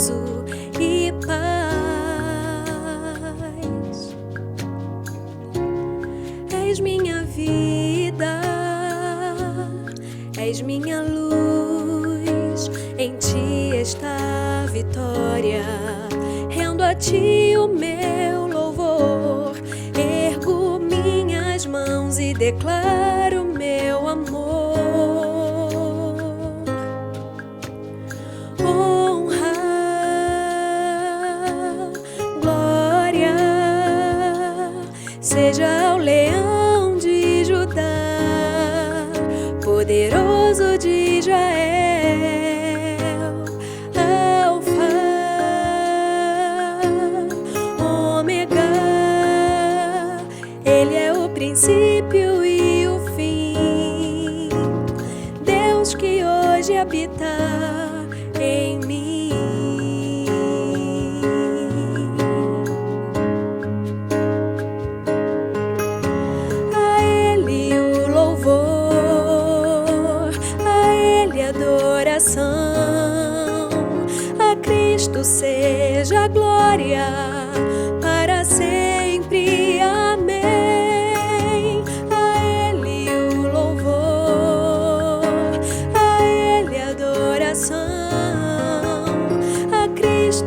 gozo e paz. És minha vida, és minha luz, em ti está a vitória. Rendo a ti o meu louvor, ergo minhas mãos e declaro meu amor. Honra, glória, seja ao leão de Judá, poderoso de Israel. Princípio e o fim, Deus que hoje habita em mim. A Ele o louvor, a Ele a adoração, a Cristo seja a glória para sempre. Amém.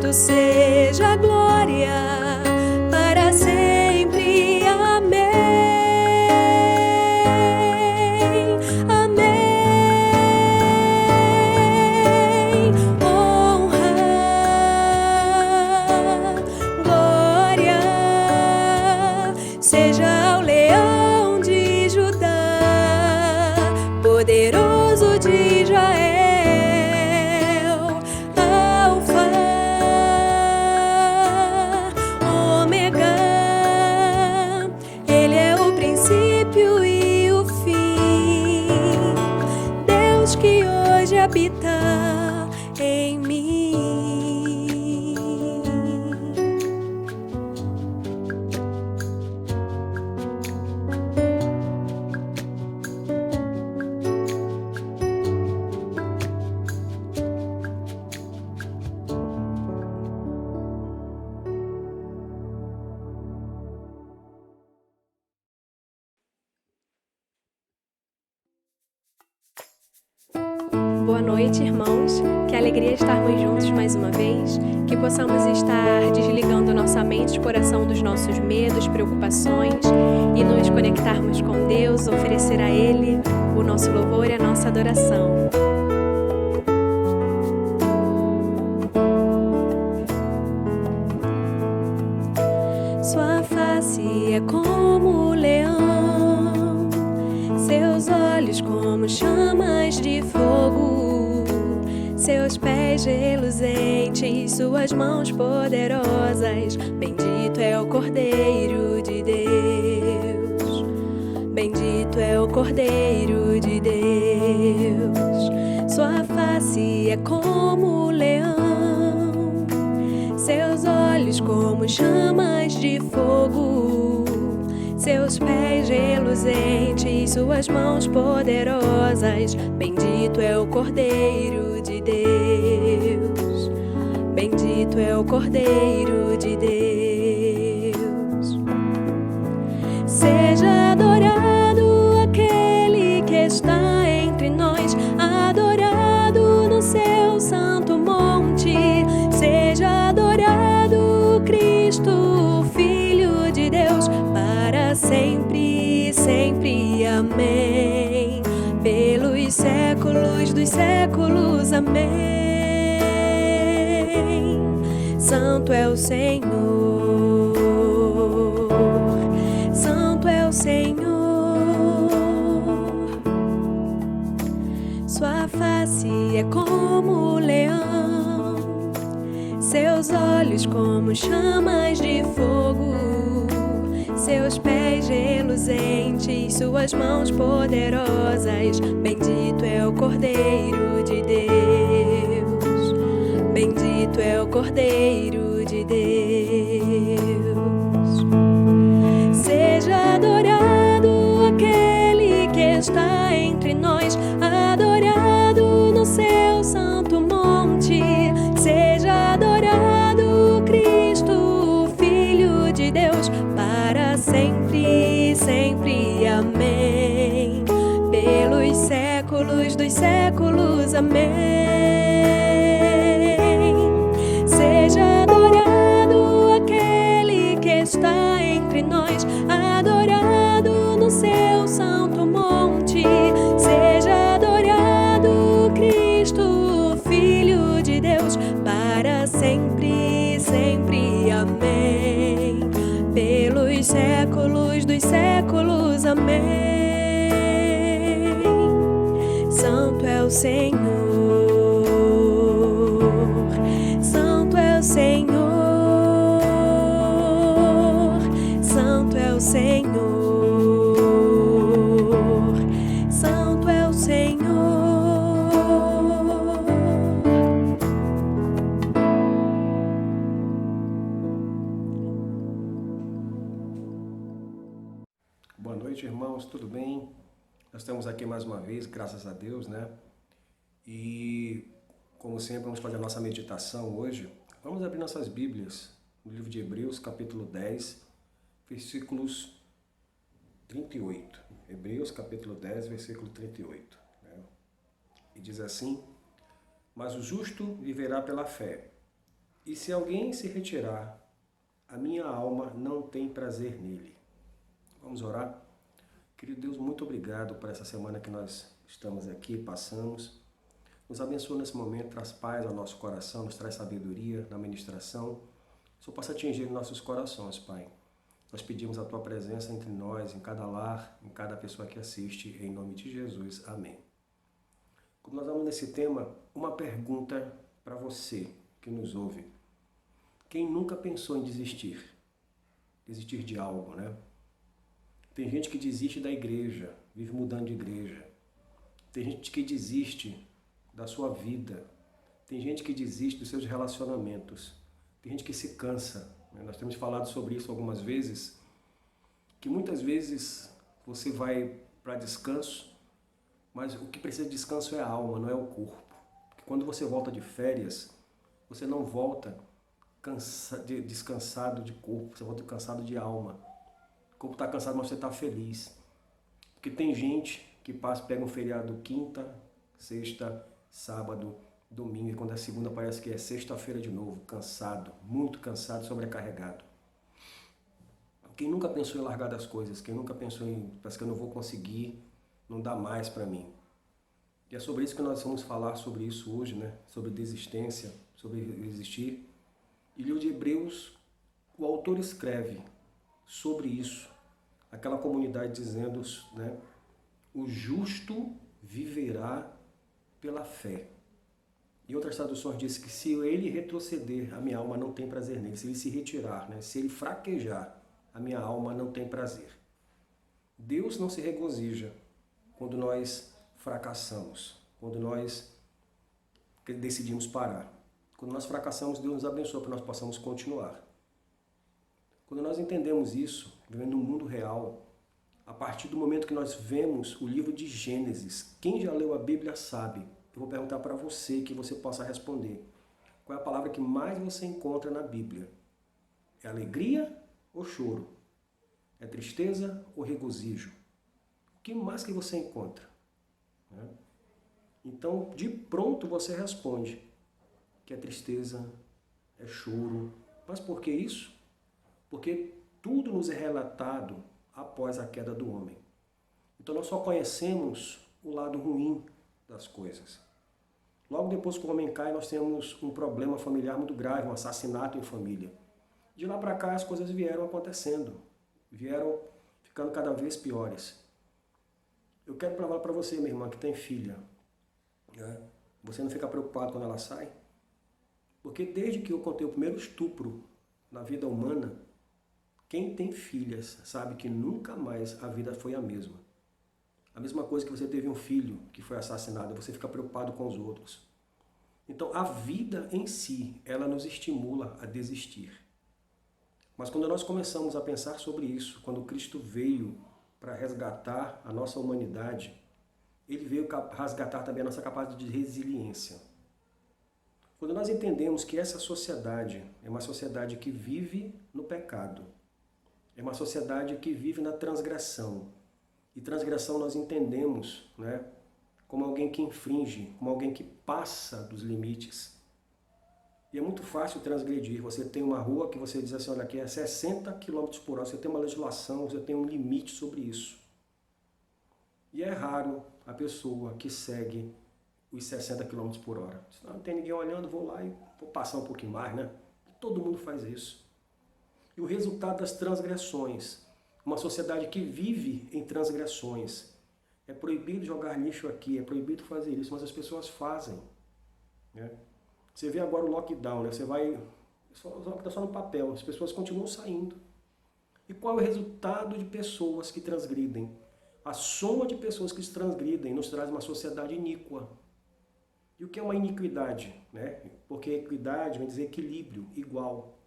Seja a glória para sempre. Amém. Amém. Honra, glória, seja ao leão de Judá, poderoso de Israel. Que hoje habita em mim. Boa noite, irmãos. Que alegria estarmos juntos mais uma vez. Que possamos estar desligando nossa mente de coração dos nossos medos, preocupações e nos conectarmos com Deus, oferecer a Ele o nosso louvor e a nossa adoração. Sua face é como o leão, seus olhos como chamas de fogo, seus pés reluzentes, suas mãos poderosas. Bendito é o Cordeiro de Deus, bendito é o Cordeiro de Deus. Sua face é como o leão, seus olhos como chamas de fogo, seus pés reluzentes, suas mãos poderosas. Bendito é o Cordeiro de Deus, bendito é o Cordeiro de Deus. Seja adorado aquele que está entre nós, adorado no seu santo monte. Seja adorado Cristo, Filho de Deus, para sempre, sempre. Amém. Pelos séculos dos séculos. Amém. Santo é o Senhor, Santo é o Senhor. Sua face é como o leão, seus olhos como chamas de fogo, seus pés reluzentes, suas mãos poderosas. Bendito é o Cordeiro de Deus, bendito é o Cordeiro de Deus. Seja adorado aquele que está entre nós, adorado no seu santo monte. Seja adorado dos séculos. Amém. Seja adorado aquele que está entre nós, adorado no seu santo monte. Seja adorado Cristo, Filho de Deus, para sempre, sempre. Amém. Pelos séculos dos séculos. Amém. Santo é o Senhor, Santo é o Senhor, Santo é o Senhor, Santo é o Senhor. Boa noite, irmãos, tudo bem? Nós estamos aqui mais uma vez, graças a Deus, né? E, como sempre, vamos fazer a nossa meditação hoje. Vamos abrir nossas Bíblias no livro de Hebreus, capítulo 10, versículos 38. Hebreus, capítulo 10, versículo 38. Né? E diz assim: mas o justo viverá pela fé. E se alguém se retirar, a minha alma não tem prazer nele. Vamos orar? Querido Deus, muito obrigado por essa semana que nós estamos aqui, passamos. Nos abençoa nesse momento, traz paz ao nosso coração, nos traz sabedoria na ministração. Só possa atingir nossos corações, Pai. Nós pedimos a Tua presença entre nós, em cada lar, em cada pessoa que assiste, em nome de Jesus. Amém. Como nós vamos nesse tema, uma pergunta para você que nos ouve. Quem nunca pensou em desistir? Desistir de algo, né? Tem gente que desiste da igreja, vive mudando de igreja. Tem gente que desiste da sua vida. Tem gente que desiste dos seus relacionamentos. Tem gente que se cansa. Nós temos falado sobre isso algumas vezes, que muitas vezes você vai para descanso, mas o que precisa de descanso é a alma, não é o corpo. Porque quando você volta de férias, você não volta descansado de corpo, você volta cansado de alma. O corpo está cansado, mas você está feliz. Porque tem gente que pega um feriado quinta, sexta, sábado, domingo, e quando é segunda parece que é sexta-feira de novo, cansado, muito cansado, sobrecarregado. Quem nunca pensou em largar das coisas, quem nunca pensou em, parece que eu não vou conseguir, não dá mais para mim. E é sobre isso que nós vamos falar sobre isso hoje, né? Sobre desistência, sobre resistir. E no livro de Hebreus, o autor escreve sobre isso, aquela comunidade dizendo, né, o justo viverá pela fé. E outras traduções dizem que se ele retroceder, a minha alma não tem prazer nele. Se ele se retirar, né, se ele fraquejar, a minha alma não tem prazer. Deus não se regozija quando nós fracassamos, quando nós decidimos parar. Quando nós fracassamos, Deus nos abençoa para que nós possamos continuar. Quando nós entendemos isso, vivendo no mundo real, a partir do momento que nós vemos o livro de Gênesis, quem já leu a Bíblia sabe, eu vou perguntar para você que você possa responder. Qual é a palavra que mais você encontra na Bíblia? É alegria ou choro? É tristeza ou regozijo? O que mais que você encontra? Então, de pronto você responde que é tristeza, é choro. Mas por que isso? Porque tudo nos é relatado após a queda do homem. Então nós só conhecemos o lado ruim das coisas. Logo depois que o homem cai, nós temos um problema familiar muito grave, um assassinato em família. De lá para cá as coisas vieram acontecendo, vieram ficando cada vez piores. Eu quero provar para você, minha irmã, que tem filha, né? Você não fica preocupado quando ela sai? Porque desde que eu contei o primeiro estupro na vida humana, quem tem filhas sabe que nunca mais a vida foi a mesma. A mesma coisa que você teve um filho que foi assassinado, você fica preocupado com os outros. Então a vida em si, ela nos estimula a desistir. Mas quando nós começamos a pensar sobre isso, quando Cristo veio para resgatar a nossa humanidade, Ele veio resgatar também a nossa capacidade de resiliência. Quando nós entendemos que essa sociedade é uma sociedade que vive no pecado, é uma sociedade que vive na transgressão. E transgressão nós entendemos, né, como alguém que infringe, como alguém que passa dos limites. E é muito fácil transgredir. Você tem uma rua que você diz assim, olha, aqui é 60 km por hora, você tem uma legislação, você tem um limite sobre isso. E é raro a pessoa que segue os 60 km por hora. Se não tem ninguém olhando, vou lá e vou passar um pouquinho mais, né? Todo mundo faz isso. E o resultado das transgressões, uma sociedade que vive em transgressões, é proibido jogar lixo aqui, é proibido fazer isso, mas as pessoas fazem, né? Você vê agora o lockdown, né? Você vai, está só no papel, as pessoas continuam saindo. E qual é o resultado de pessoas que transgridem? A soma de pessoas que transgridem nos traz uma sociedade iníqua. E o que é uma iniquidade? Né? Porque equidade vem dizer equilíbrio, igual.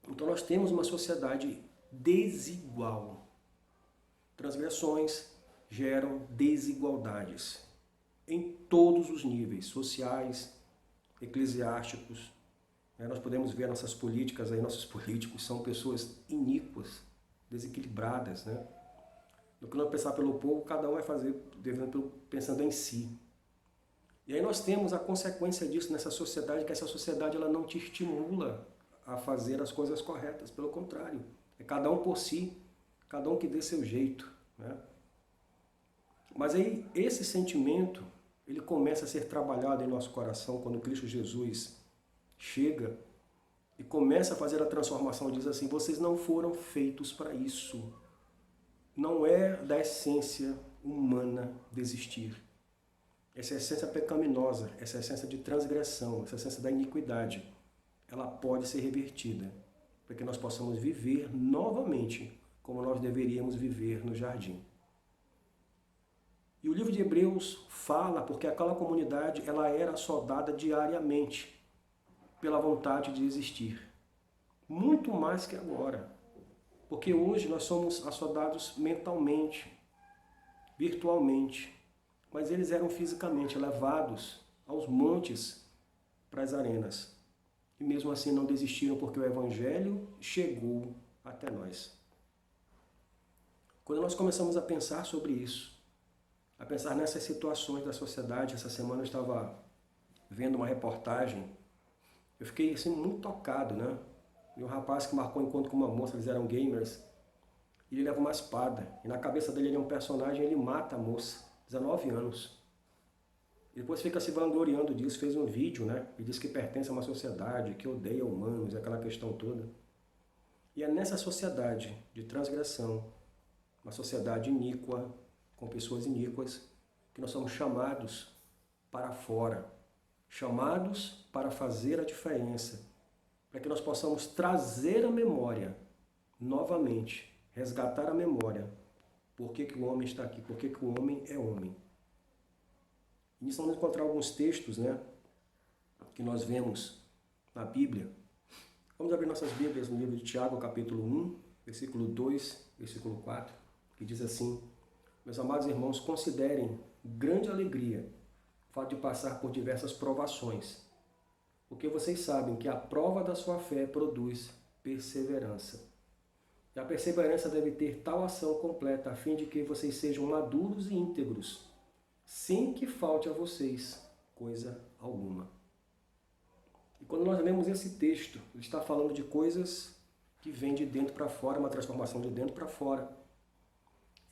Então nós temos uma sociedade desigual. Transgressões geram desigualdades em todos os níveis, sociais, eclesiásticos. Nós podemos ver nossas políticas aí, nossos políticos são pessoas iníquas, desequilibradas, né? No que não pensar pelo povo, cada um vai fazer pensando em si. E aí nós temos a consequência disso nessa sociedade, que essa sociedade ela não te estimula a fazer as coisas corretas, pelo contrário. É cada um por si, cada um que dê seu jeito, né? Mas aí esse sentimento, ele começa a ser trabalhado em nosso coração quando Cristo Jesus chega e começa a fazer a transformação, diz assim, vocês não foram feitos para isso. Não é da essência humana desistir. Essa essência pecaminosa, essa essência de transgressão, essa essência da iniquidade, ela pode ser revertida, para que nós possamos viver novamente como nós deveríamos viver no jardim. E o livro de Hebreus fala, porque aquela comunidade ela era assolada diariamente pela vontade de existir. Muito mais que agora. Porque hoje nós somos assoldados mentalmente, virtualmente, mas eles eram fisicamente levados aos montes para as arenas. E mesmo assim não desistiram porque o Evangelho chegou até nós. Quando nós começamos a pensar sobre isso, a pensar nessas situações da sociedade, essa semana eu estava vendo uma reportagem, eu fiquei assim muito tocado, né? E um rapaz que marcou um encontro com uma moça, eles eram gamers, e ele leva uma espada. E na cabeça dele ele é um personagem, ele mata a moça, 19 anos. E depois fica se vangloriando disso, fez um vídeo, né? E diz que pertence a uma sociedade que odeia humanos, aquela questão toda. E é nessa sociedade de transgressão, uma sociedade iníqua, com pessoas iníquas, que nós somos chamados para fora, chamados para fazer a diferença, para que nós possamos trazer a memória novamente, resgatar a memória. Por que o homem está aqui? Por que o homem é homem? E nisso vamos encontrar alguns textos, né, que nós vemos na Bíblia. Vamos abrir nossas Bíblias no livro de Tiago, capítulo 1, versículo 2, versículo 4, que diz assim: meus amados irmãos, considerem grande alegria o fato de passar por diversas provações, porque vocês sabem que a prova da sua fé produz perseverança. E a perseverança deve ter tal ação completa, a fim de que vocês sejam maduros e íntegros, sem que falte a vocês coisa alguma. E quando nós lemos esse texto, ele está falando de coisas que vêm de dentro para fora, uma transformação de dentro para fora.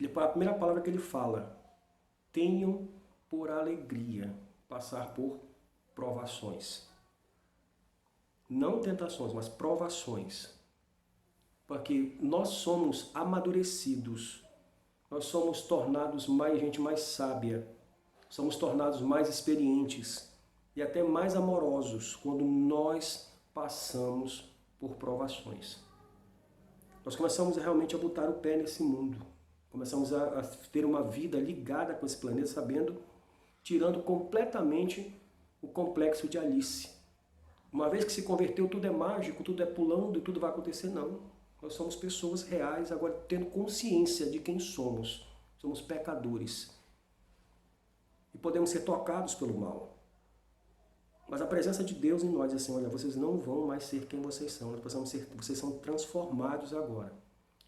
A primeira palavra que ele fala, tenham por alegria passar por provações. Não tentações, mas provações. Porque nós somos amadurecidos, nós somos tornados gente mais sábia, somos tornados mais experientes e até mais amorosos quando nós passamos por provações. Nós começamos realmente a botar o pé nesse mundo. Começamos a ter uma vida ligada com esse planeta, tirando completamente o complexo de Alice. Uma vez que se converteu, tudo é mágico, tudo é pulando e tudo vai acontecer. Não. Nós somos pessoas reais, agora tendo consciência de quem somos. Somos pecadores. E podemos ser tocados pelo mal. Mas a presença de Deus em nós diz assim, olha, vocês não vão mais ser quem vocês são. Vocês são transformados agora.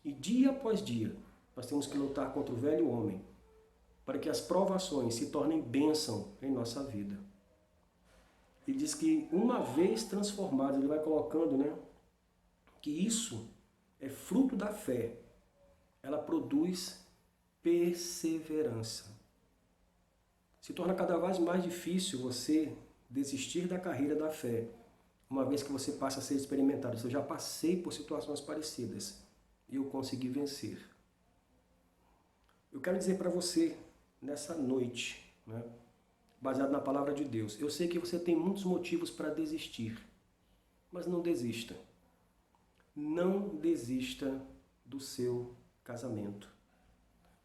E dia após dia, nós temos que lutar contra o velho homem, para que as provações se tornem bênção em nossa vida. E diz que uma vez transformados, ele vai colocando, né, que isso é fruto da fé. Ela produz perseverança. Se torna cada vez mais difícil você desistir da carreira da fé, uma vez que você passa a ser experimentado. Eu já passei por situações parecidas e eu consegui vencer. Eu quero dizer para você, nessa noite, né, baseado na palavra de Deus, eu sei que você tem muitos motivos para desistir, mas não desista. Não desista do seu casamento.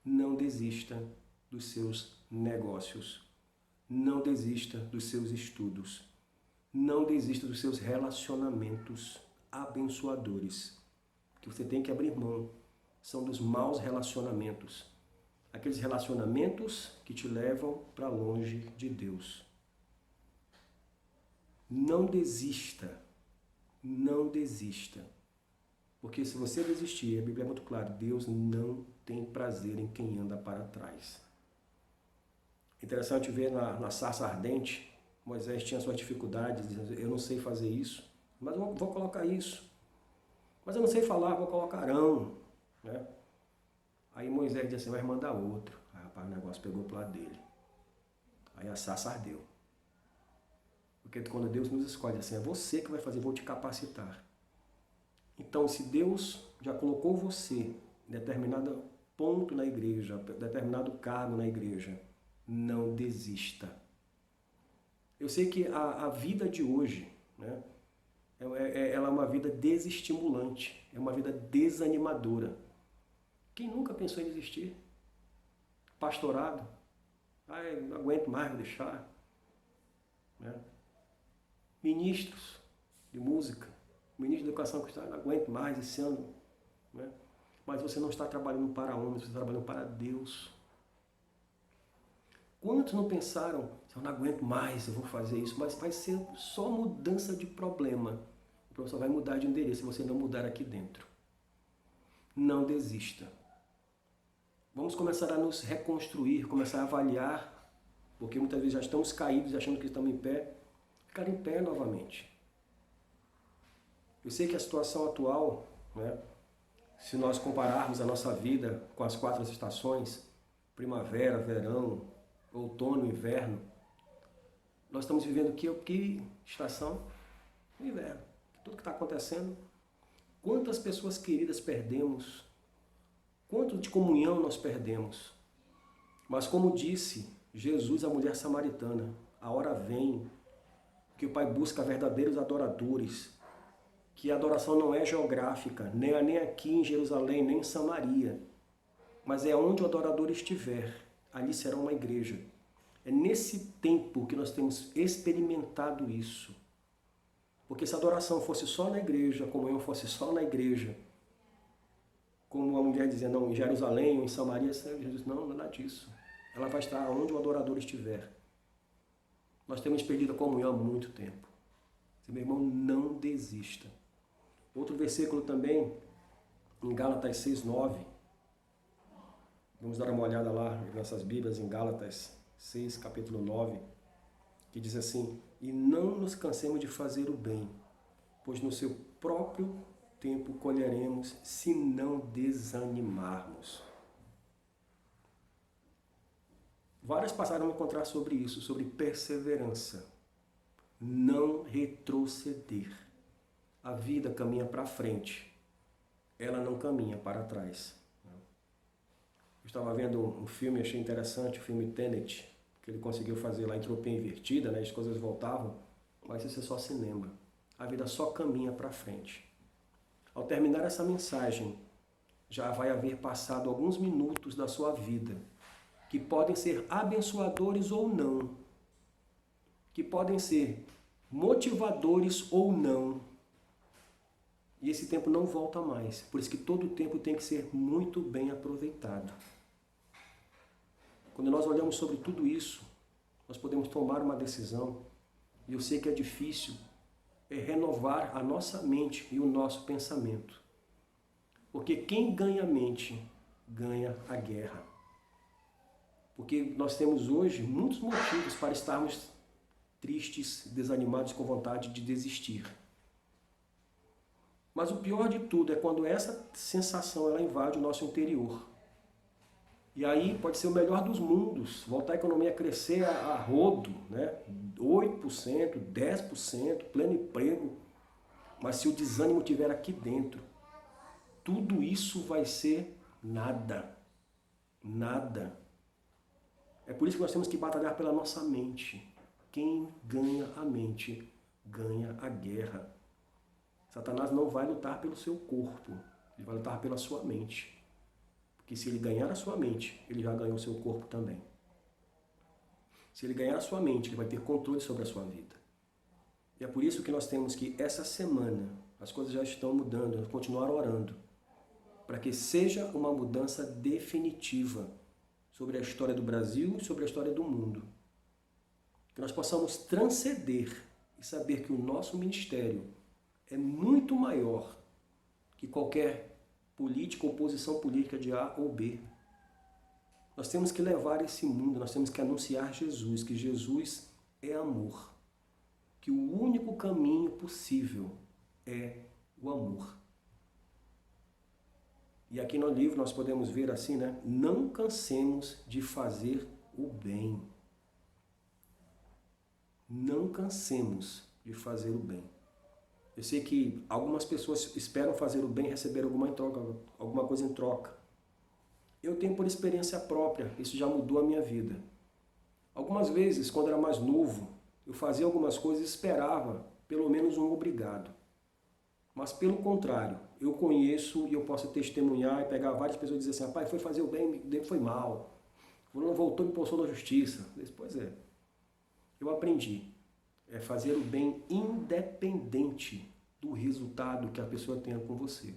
Não desista dos seus negócios. Não desista dos seus estudos. Não desista dos seus relacionamentos abençoadores. O que você tem que abrir mão são dos maus relacionamentos. Aqueles relacionamentos que te levam para longe de Deus. Não desista. Não desista. Porque se você desistir, a Bíblia é muito clara, Deus não tem prazer em quem anda para trás. Interessante ver na sarça ardente, Moisés tinha suas dificuldades, dizendo, eu não sei fazer isso, mas eu vou colocar isso. Mas eu não sei falar, vou colocar Arão. Né? Aí Moisés disse assim, vai mandar outro. Aí rapaz, o negócio pegou para o lado dele. Aí a sarça ardeu. Porque quando Deus nos escolhe assim, é você que vai fazer, vou te capacitar. Então, se Deus já colocou você em determinado ponto na igreja, determinado cargo na igreja, não desista. Eu sei que a vida de hoje, né, ela é uma vida desestimulante, é uma vida desanimadora. Quem nunca pensou em desistir? Pastorado? Ai, não aguento mais, vou deixar. Né? Ministros de música, ministro da educação cristã, não aguento mais esse ano. Né? Mas você não está trabalhando para homens, você está trabalhando para Deus. Quantos não pensaram, eu não aguento mais, eu vou fazer isso, mas vai ser só mudança de problema. O professor vai mudar de endereço se você não mudar aqui dentro. Não desista. Vamos começar a nos reconstruir, começar a avaliar, porque muitas vezes já estamos caídos, achando que estamos em pé, ficar em pé novamente. Eu sei que a situação atual, né, se nós compararmos a nossa vida com as 4 estações, primavera, verão, outono, inverno, nós estamos vivendo que estação? Inverno. Tudo que está acontecendo, quantas pessoas queridas perdemos, quanto de comunhão nós perdemos. Mas como disse Jesus à mulher samaritana, a hora vem que o Pai busca verdadeiros adoradores, que a adoração não é geográfica, nem aqui em Jerusalém, nem em Samaria, mas é onde o adorador estiver, ali será uma igreja. É nesse tempo que nós temos experimentado isso. Porque se a adoração fosse só na igreja, a comunhão fosse só na igreja, como a mulher dizia, não, em Jerusalém ou em Samaria, Jesus, não, nada disso. Ela vai estar onde o adorador estiver. Nós temos perdido a comunhão há muito tempo. Meu irmão, não desista. Outro versículo também, em Gálatas 6:9. Vamos dar uma olhada lá em nossas Bíblias, em Gálatas 6, capítulo 9, que diz assim, e não nos cansemos de fazer o bem, pois no seu próprio tempo colheremos, se não desanimarmos. Várias passagens vão encontrar sobre isso, sobre perseverança. Não retroceder. A vida caminha para frente, ela não caminha para trás. Eu estava vendo um filme, achei interessante, o filme Tenet, que ele conseguiu fazer lá entropia invertida, né? As coisas voltavam, mas isso é só cinema. A vida só caminha para frente. Ao terminar essa mensagem, já vai haver passado alguns minutos da sua vida, que podem ser abençoadores ou não, que podem ser motivadores ou não. E esse tempo não volta mais. Por isso que todo o tempo tem que ser muito bem aproveitado. Quando nós olhamos sobre tudo isso, nós podemos tomar uma decisão. E eu sei que é difícil, é renovar a nossa mente e o nosso pensamento. Porque quem ganha a mente, ganha a guerra. Porque nós temos hoje muitos motivos para estarmos tristes, desanimados, com vontade de desistir. Mas o pior de tudo é quando essa sensação ela invade o nosso interior. E aí pode ser o melhor dos mundos, voltar a economia a crescer a rodo, né? 8%, 10%, pleno emprego. Mas se o desânimo estiver aqui dentro, tudo isso vai ser nada. Nada. É por isso que nós temos que batalhar pela nossa mente. Quem ganha a mente, ganha a guerra. Satanás não vai lutar pelo seu corpo, ele vai lutar pela sua mente. Porque se ele ganhar a sua mente, ele já ganhou o seu corpo também. Se ele ganhar a sua mente, ele vai ter controle sobre a sua vida. E é por isso que nós temos que, essa semana, as coisas já estão mudando, continuar orando, para que seja uma mudança definitiva sobre a história do Brasil e sobre a história do mundo. Que nós possamos transcender e saber que o nosso ministério é muito maior que qualquer política ou posição política de A ou B. Nós temos que levar esse mundo, nós temos que anunciar Jesus, que Jesus é amor, que o único caminho possível é o amor. E aqui no livro nós podemos ver assim, né? Não cansemos de fazer o bem. Não cansemos de fazer o bem. Eu sei que algumas pessoas esperam fazer o bem e receber alguma coisa em troca. Eu tenho por experiência própria, isso já mudou a minha vida. Algumas vezes, quando era mais novo, eu fazia algumas coisas e esperava pelo menos um obrigado. Mas pelo contrário, eu conheço e eu posso testemunhar e pegar várias pessoas e dizer assim, rapaz, foi fazer o bem, foi mal. Fulano voltou e me postou na justiça. Pois é, eu aprendi. É fazer o bem independente do resultado que a pessoa tenha com você.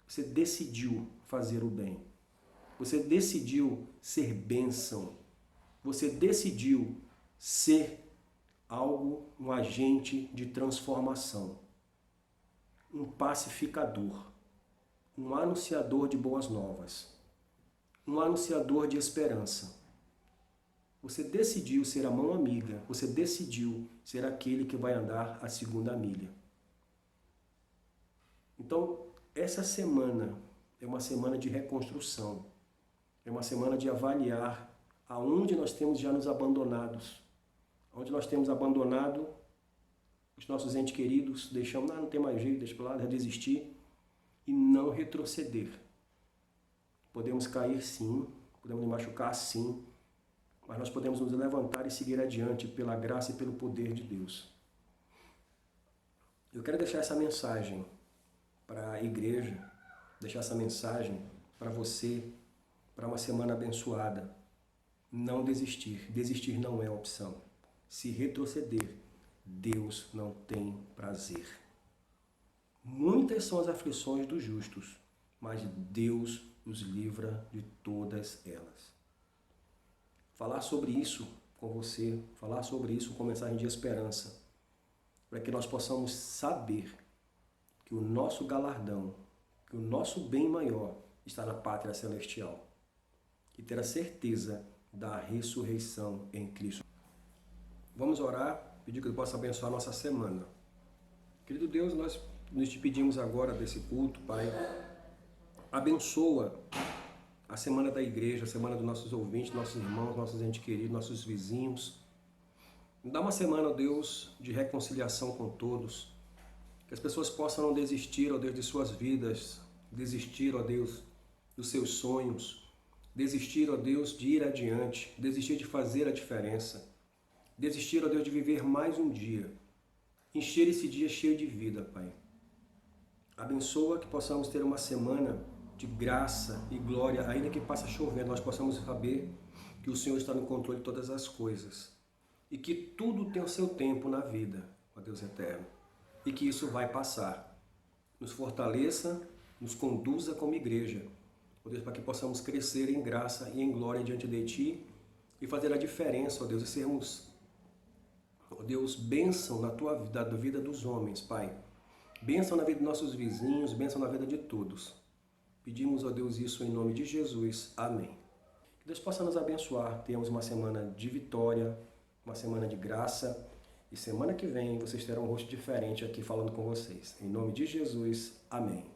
Você decidiu fazer o bem. Você decidiu ser bênção. Você decidiu ser algo, um agente de transformação. Um pacificador. Um anunciador de boas novas. Um anunciador de esperança. Você decidiu ser a mão amiga, você decidiu ser aquele que vai andar a segunda milha. Então, essa semana é uma semana de reconstrução, é uma semana de avaliar aonde nós temos já nos abandonados, onde nós temos abandonado os nossos entes queridos, deixamos, não tem mais jeito, deixa para lá, desistir e não retroceder. Podemos cair sim, podemos nos machucar sim, mas nós podemos nos levantar e seguir adiante pela graça e pelo poder de Deus. Eu quero deixar essa mensagem para a igreja, deixar essa mensagem para você, para uma semana abençoada. Não desistir. Desistir não é opção. Se retroceder, Deus não tem prazer. Muitas são as aflições dos justos, mas Deus os livra de todas elas. Falar sobre isso com você, falar sobre isso com mensagem de esperança, para que nós possamos saber que o nosso galardão, que o nosso bem maior está na pátria celestial e ter a certeza da ressurreição em Cristo. Vamos orar, pedir que Ele possa abençoar a nossa semana. Querido Deus, nós nos te pedimos agora desse culto, Pai, abençoa a semana da igreja, a semana dos nossos ouvintes, nossos irmãos, nossos entes queridos, nossos vizinhos. Dá uma semana, ó Deus, de reconciliação com todos. Que as pessoas possam não desistir, ó Deus, de suas vidas. Desistir, ó Deus, dos seus sonhos. Desistir, ó Deus, de ir adiante. Desistir de fazer a diferença. Desistir, ó Deus, de viver mais um dia. Encher esse dia cheio de vida, Pai. Abençoa que possamos ter uma semana de graça e glória, ainda que passe chovendo, nós possamos saber que o Senhor está no controle de todas as coisas e que tudo tem o seu tempo na vida, ó Deus eterno, e que isso vai passar. Nos fortaleça, nos conduza como igreja, ó Deus, para que possamos crescer em graça e em glória diante de Ti e fazer a diferença, ó Deus, e sermos, ó Deus, bênção na Tua vida, na vida dos homens, Pai. Bênção na vida dos nossos vizinhos, bênção na vida de todos. Pedimos, ó Deus, isso em nome de Jesus. Amém. Que Deus possa nos abençoar, tenhamos uma semana de vitória, uma semana de graça. E semana que vem vocês terão um rosto diferente aqui falando com vocês. Em nome de Jesus, amém.